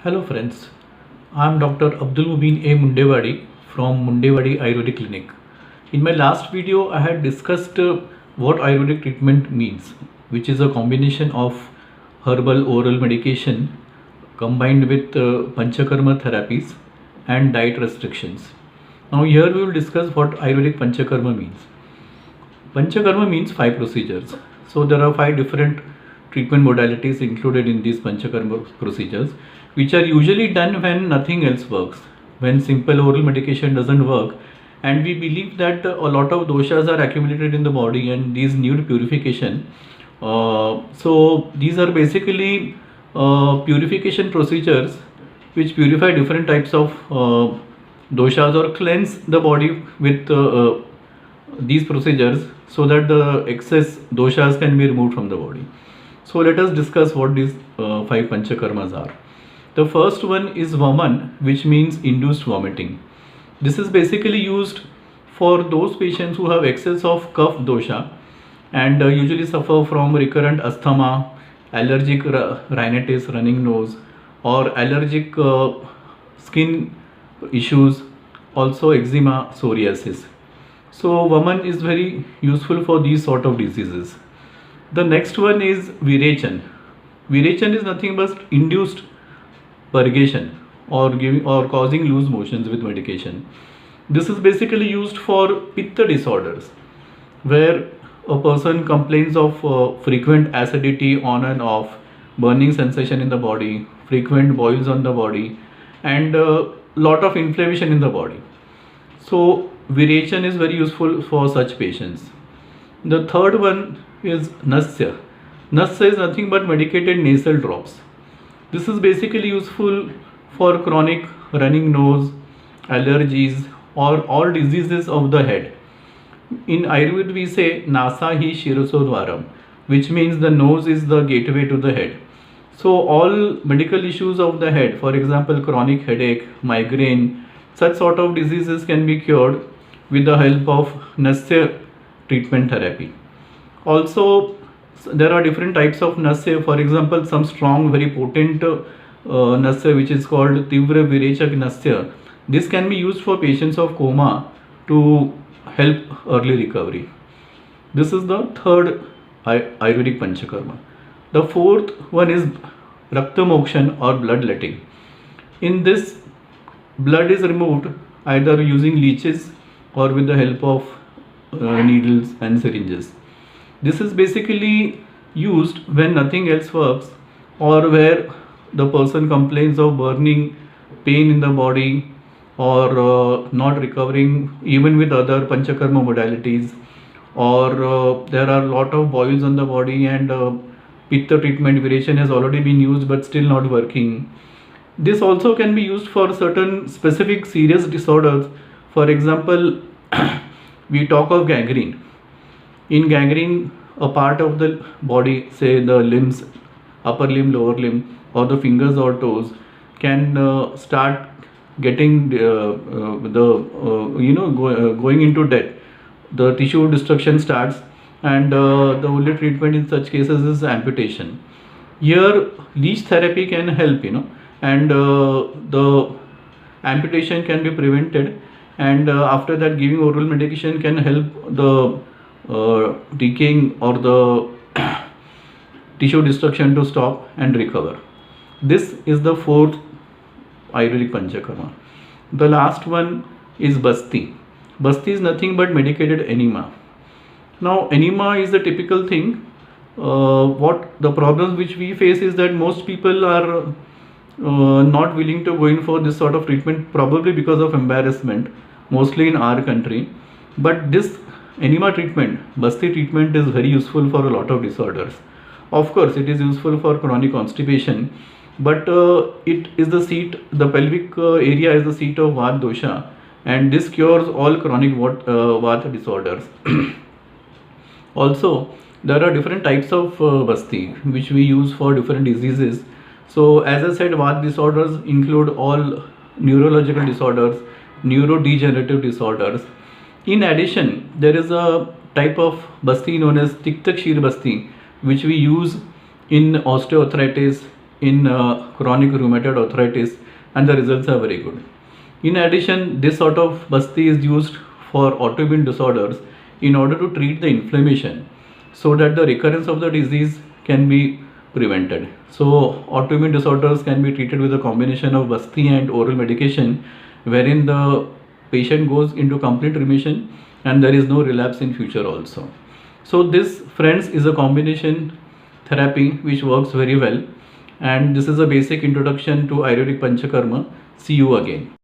Hello friends, I am Dr. Abdul Mubin A. Mundewadi from Mundewadi Ayurvedic Clinic. In my last video, I had discussed what Ayurvedic treatment means, which is a combination of herbal oral medication combined with Panchakarma therapies and diet restrictions. Now here we will discuss what Ayurvedic Panchakarma means. Panchakarma means 5 procedures. So there are 5 different treatment modalities included in these Panchakarma procedures, which are usually done when nothing else works, when simple oral medication doesn't work, and we believe that a lot of doshas are accumulated in the body and these need purification. So these are basically purification procedures which purify different types of doshas or cleanse the body with these procedures so that the excess doshas can be removed from the body. So let us discuss what these 5 panchakarmas are. The first one is vaman, which means induced vomiting. This is basically used for those patients who have excess of kapha dosha and usually suffer from recurrent asthma, allergic rhinitis, running nose, or allergic skin issues, also eczema, psoriasis. So vaman is very useful for these sort of diseases. The next one is virechan. Virechan is nothing but induced purgation or causing loose motions with medication. This is basically used for pitta disorders, where a person complains of frequent acidity on and off, burning sensation in the body, frequent boils on the body, and lot of inflammation in the body. So virechan is very useful for such patients. The third one is nasya. Nasya is nothing but medicated nasal drops. This is basically useful for chronic running nose, allergies, or all diseases of the head. In Ayurveda we say nasa hi shirasodvaram, which means the nose is the gateway to the head. So all medical issues of the head, for example chronic headache, migraine, such sort of diseases can be cured with the help of nasya treatment therapy. Also, there are different types of nasya. For example, some strong, very potent nasya which is called tivra virechak nasya. This can be used for patients of coma to help early recovery. This is the third Ayurvedic Panchakarma. The fourth one is rakta mokshan or bloodletting. In this, blood is removed either using leeches or with the help of needles and syringes. This is basically used when nothing else works or where the person complains of burning, pain in the body, or not recovering even with other panchakarma modalities, or there are a lot of boils on the body and pitta treatment virechan has already been used but still not working. This also can be used for certain specific serious disorders. For example, we talk of gangrene. In gangrene, a part of the body, say the limbs, upper limb, lower limb, or the fingers or toes, can start getting going into death. The tissue destruction starts, and the only treatment in such cases is amputation. Here, leech therapy can help, and the amputation can be prevented, and after that giving oral medication can help the decaying or the tissue destruction to stop and recover. This is the fourth Ayurvedic Panchakarma. The last one is Basti. Basti is nothing but medicated enema. Now enema is a typical thing. What the problems which we face is that most people are not willing to go in for this sort of treatment, probably because of embarrassment, mostly in our country. But this enema treatment, Basti treatment, is very useful for a lot of disorders. Of course, it is useful for chronic constipation, but it is the seat, the pelvic area is the seat of Vata dosha, and this cures all chronic Vata disorders. Also, there are different types of Basti which we use for different diseases. So as I said, Vata disorders include all neurological disorders, neurodegenerative disorders. In addition, there is a type of Basti known as Tikta Kshir Basti, which we use in osteoarthritis, in chronic rheumatoid arthritis, and the results are very good. In addition, this sort of basti is used for autoimmune disorders in order to treat the inflammation so that the recurrence of the disease can be prevented. So autoimmune disorders can be treated with a combination of basti and oral medication, wherein the patient goes into complete remission and there is no relapse in future also. So this, friends, is a combination therapy which works very well, and this is a basic introduction to Ayurvedic Panchkarma. See you again.